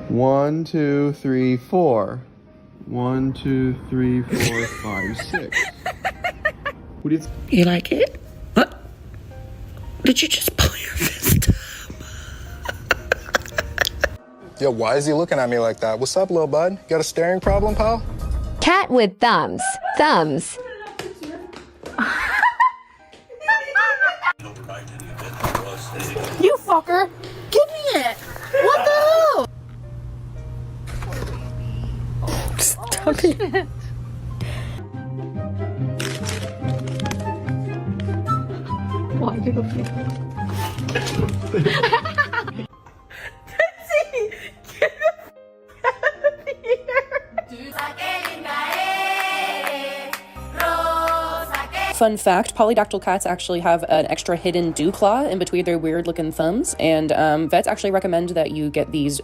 1, 2, 3, 4. 1, 2, 3, 4, 5, 6. What do You like it? What? Did you just pull your fist up? Yo, why is he looking at me like that? What's up, little bud? Got a staring problem, pal? Cat with thumbs. Thumbs. You fucker! Give me it! What the hell? Stop it. Why do you Fun fact, polydactyl cats actually have an extra hidden dew claw in between their weird looking thumbs, and vets actually recommend that you get these